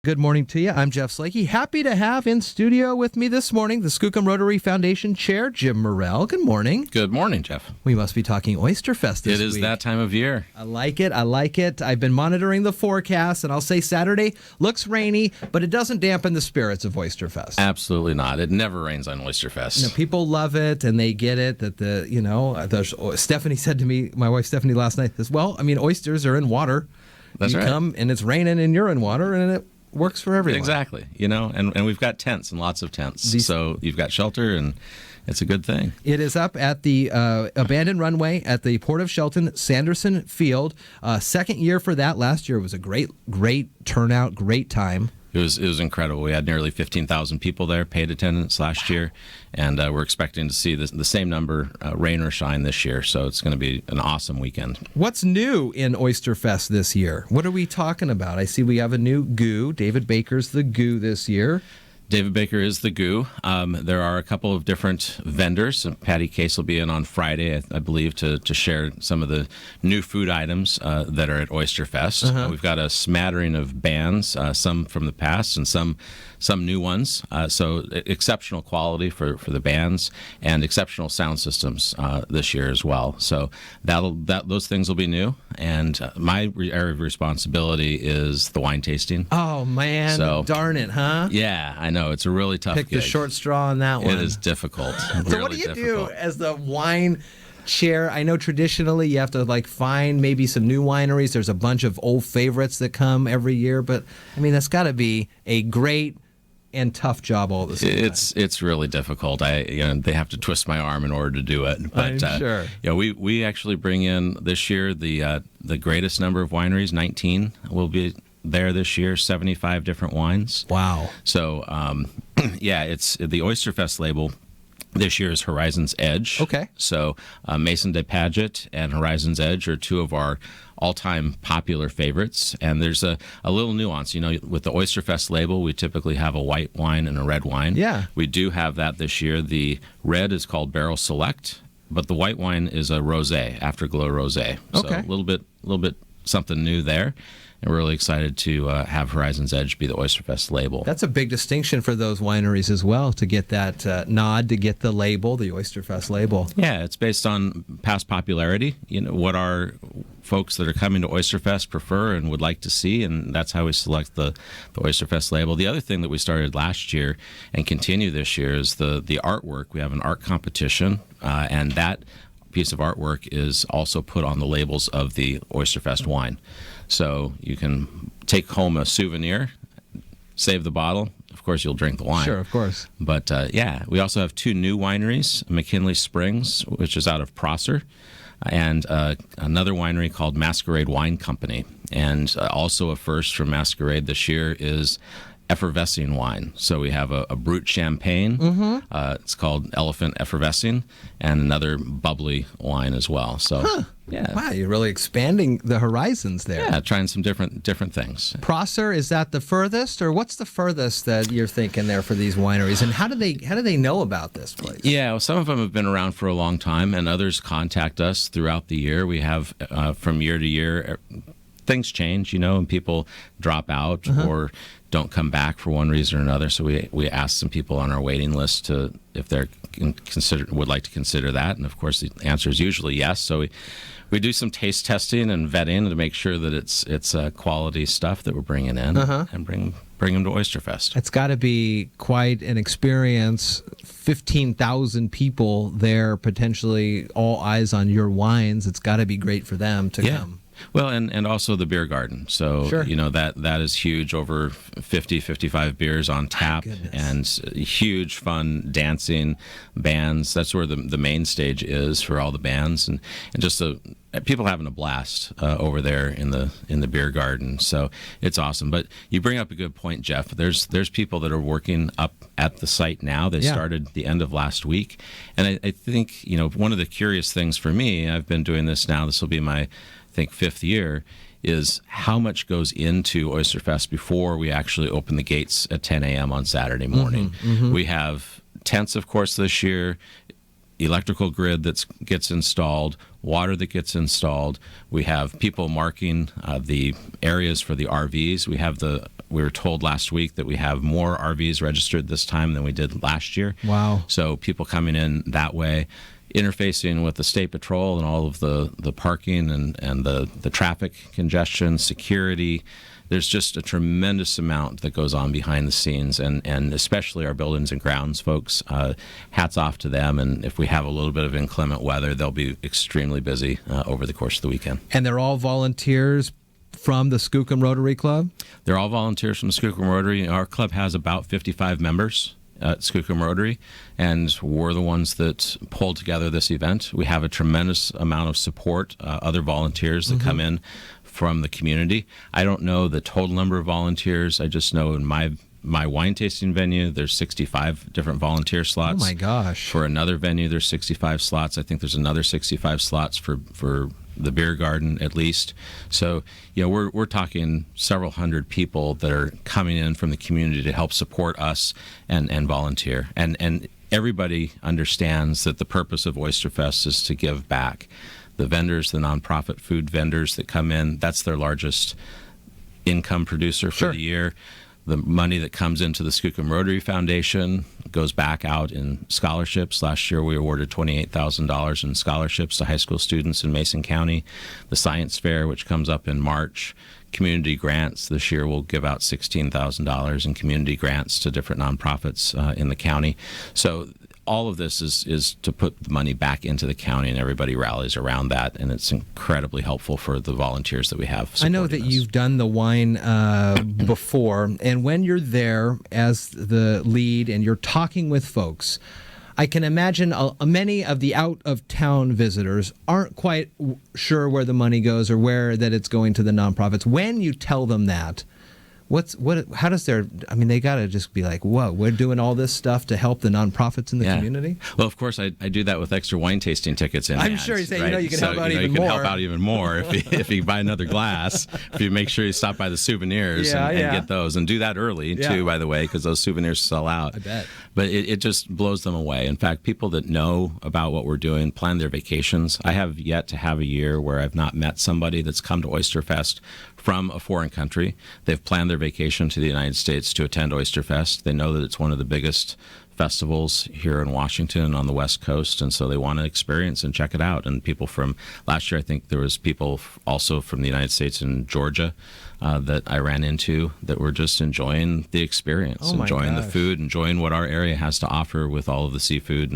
Good morning to you. I'm Jeff Slakey. Happy to have in studio with me this morning the Skookum Rotary Foundation Chair, Jim Morrell. Good morning. Good morning, Jeff. We must be talking Oysterfest this week. It is that time of year. I like it. I've been monitoring the forecast, and I'll say Saturday looks rainy, but it doesn't dampen the spirits of Oysterfest. Absolutely not. It never rains on Oysterfest. You know, people love it, and they get it. Stephanie said to me, my wife Stephanie last night, says, well, I mean, oysters are in water. That's right. You come, and it's raining, and you're in water, and it works for everyone. Exactly. And we've got tents and lots of tents. So you've got shelter, and it's a good thing. It is up at the abandoned runway at the Port of Shelton, Sanderson Field. Second year for that. Last year was a great turnout, great time. It was incredible. We had nearly 15,000 people there, paid attendance last year, and we're expecting to see the same number, rain or shine, this year. So it's going to be an awesome weekend. What's new in Oysterfest this year? What are we talking about? I see we have a new goo. David Baker's the goo this year. David Baker is the goo. There are a couple of different vendors. Patty Case will be in on Friday, I believe, to share some of the new food items that are at Oysterfest. Uh-huh. We've got a smattering of bands, some from the past and some new ones. So exceptional quality for the bands and exceptional sound systems this year as well. So those things will be new. And my area of responsibility is the wine tasting. Oh, man. So, darn it, huh? Yeah, I know. It's a really tough Pick gig. the short straw on that one. It is difficult. So really what do you difficult. do as the wine chair? I know traditionally you have to find maybe some new wineries. There's a bunch of old favorites that come every year, but I mean that's got to be a great and tough job all the same time. It's really difficult. They have to twist my arm in order to do it. But I'm sure. We actually bring in this year the greatest number of wineries. 19 will be there this year. 75 different wines. Wow. So it's the Oysterfest label. This year is Horizon's Edge. Okay. So Maison de Paget and Horizon's Edge are two of our all-time popular favorites. And there's a little nuance. With the Oysterfest label, we typically have a white wine and a red wine. Yeah. We do have that this year. The red is called Barrel Select, but the white wine is a rosé, Afterglow Rosé. So okay. a little bit something new there. And we're really excited to have Horizon's Edge be the Oysterfest label. That's a big distinction for those wineries as well, to get that nod, to get the label, the Oysterfest label. Yeah, it's based on past popularity, what our folks that are coming to Oysterfest prefer and would like to see, and that's how we select the Oysterfest label. The other thing that we started last year and continue this year is the artwork. We have an art competition, and that piece of artwork is also put on the labels of the Oysterfest wine. So you can take home a souvenir, save the bottle. Of course, you'll drink the wine. Sure, of course. But we also have two new wineries, McKinley Springs, which is out of Prosser, and another winery called Masquerade Wine Company. And also a first from Masquerade this year is effervescing wine. So we have a brut champagne. Mm-hmm. It's called Elephant Effervescing, and another bubbly wine as well. So, yeah. Wow, you're really expanding the horizons there. Yeah, trying some different things. Prosser, is that the furthest, or what's the furthest that you're thinking there for these wineries? And how do they know about this place? Yeah, well, some of them have been around for a long time, and others contact us throughout the year. We have from year to year. Things change, and people drop out or don't come back for one reason or another. So we ask some people on our waiting list if they would like to consider that, and of course the answer is usually yes. So we do some taste testing and vetting to make sure that it's quality stuff that we're bringing in and bring them to Oysterfest. It's got to be quite an experience. 15,000 people there, potentially all eyes on your wines. It's got to be great for them to come. Well, and also the beer garden. So, sure. That is huge, over 50, 55 beers on tap, and huge fun dancing bands. That's where the main stage is for all the bands, and just people having a blast over there in the beer garden. So it's awesome. But you bring up a good point, Jeff. There's people that are working up at the site now. They started the end of last week. And I think, one of the curious things for me, I've been doing this now, this will be my fifth year, is how much goes into Oysterfest before we actually open the gates at 10 a.m. on Saturday morning. Mm-hmm, mm-hmm. We have tents, of course, this year. electrical grid that gets installed, water that gets installed. We have people marking the areas for the RVs. We were told last week that we have more RVs registered this time than we did last year. Wow. So people coming in that way, interfacing with the State Patrol and all of the parking and the traffic congestion, security. There's just a tremendous amount that goes on behind the scenes, and especially our buildings and grounds folks. Hats off to them, and if we have a little bit of inclement weather, they'll be extremely busy over the course of the weekend. And they're all volunteers from the Skookum Rotary Club? They're all volunteers from the Skookum Rotary. Our club has about 55 members at Skookum Rotary, and we're the ones that pulled together this event. We have a tremendous amount of support, other volunteers that come in from the community. I don't know the total number of volunteers. I just know in my wine tasting venue, there's 65 different volunteer slots. Oh my gosh. For another venue, there's 65 slots. I think there's another 65 slots for the beer garden at least. So, we're talking several hundred people that are coming in from the community to help support us and volunteer. And everybody understands that the purpose of Oysterfest is to give back. The vendors, the nonprofit food vendors that come in, that's their largest income producer for the year. The money that comes into the Skookum Rotary Foundation goes back out in scholarships. Last year, we awarded $28,000 in scholarships to high school students in Mason County. The Science Fair, which comes up in March. Community grants. This year, we'll give out $16,000 in community grants to different nonprofits in the county. So all of this is to put the money back into the county, and everybody rallies around that, and it's incredibly helpful for the volunteers that we have. I know that you've done the wine before, and when you're there as the lead and you're talking with folks, I can imagine many of the out-of-town visitors aren't quite sure where the money goes or where that it's going to the nonprofits. When you tell them that, how does they got to just be like, whoa, we're doing all this stuff to help the nonprofits in the community? Well, of course, I do that with extra wine tasting tickets in I'm hand, sure you say, right? you can help out even more. You can help out even more if you buy another glass, if you make sure you stop by the souvenirs and get those. And do that early, too, by the way, because those souvenirs sell out. I bet. But it just blows them away. In fact, people that know about what we're doing plan their vacations. I have yet to have a year where I've not met somebody that's come to Oysterfest from a foreign country. They've planned their vacation to the United States to attend Oysterfest. They know that it's one of the biggest festivals here in Washington on the West Coast, and so they want to experience and check it out. And people from last year, I think there was people also from the United States and Georgia that I ran into that were just enjoying the experience, enjoying the food, enjoying what our area has to offer with all of the seafood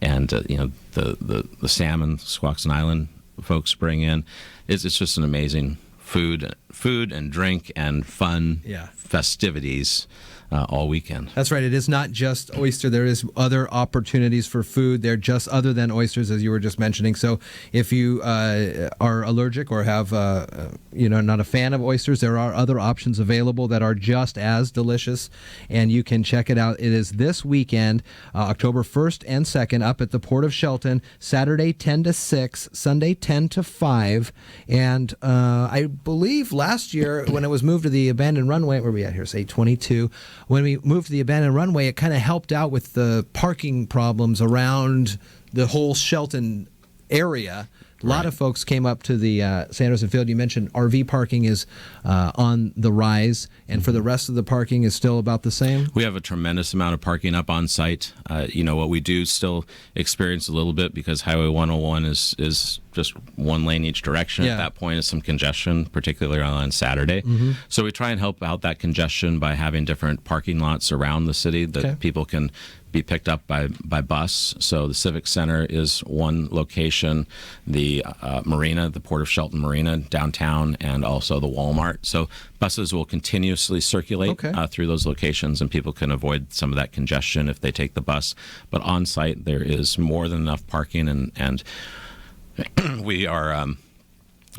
and the salmon Squaxin Island folks bring in. It's just an amazing food and drink and fun festivities all weekend. That's right. It is not just oyster. There is other opportunities for food. They're just other than oysters, as you were just mentioning. So if you are allergic or have, not a fan of oysters, there are other options available that are just as delicious, and you can check it out. It is this weekend, October 1st and 2nd, up at the Port of Shelton, Saturday 10 to 6, Sunday 10 to 5. And I believe last year when it was moved to the abandoned runway, where are we at here, say 22, when we moved to the abandoned runway, it kind of helped out with the parking problems around the whole Shelton area. A lot of folks came up to the Sanderson Field. You mentioned RV parking is on the rise, and for the rest of the parking is still about the same? We have a tremendous amount of parking up on site. What we do still experience a little bit because Highway 101 is just one lane each direction. At that point is some congestion, particularly on Saturday. So we try and help out that congestion by having different parking lots around the city that people can be picked up by bus. So the Civic Center is one location, the marina, the Port of Shelton Marina downtown, and also the Walmart. So buses will continuously circulate through those locations, and people can avoid some of that congestion if they take the bus. But on site, there is more than enough parking, and we are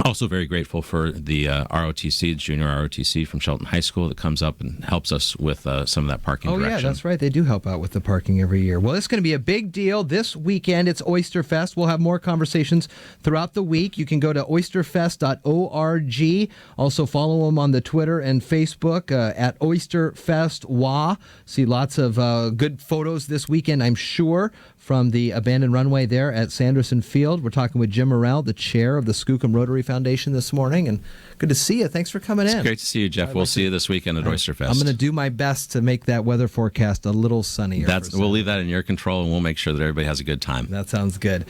Also very grateful for the ROTC, junior ROTC from Shelton High School that comes up and helps us with some of that parking direction. Yeah, that's right. They do help out with the parking every year. Well, it's going to be a big deal. This weekend, it's Oysterfest. We'll have more conversations throughout the week. You can go to oysterfest.org. Also follow them on the Twitter and Facebook at OysterfestWA. See lots of good photos this weekend, I'm sure, from the abandoned runway there at Sanderson Field. We're talking with Jim Morrell, the chair of the Skookum Rotary Foundation this morning, and good to see you. Thanks for coming in. It's great to see you, Jeff. We'll see you this weekend at Oysterfest. I'm going to do my best to make that we'll weather forecast a little sunnier. We'll leave that in your control, and we'll make sure that everybody has a good time. That sounds good.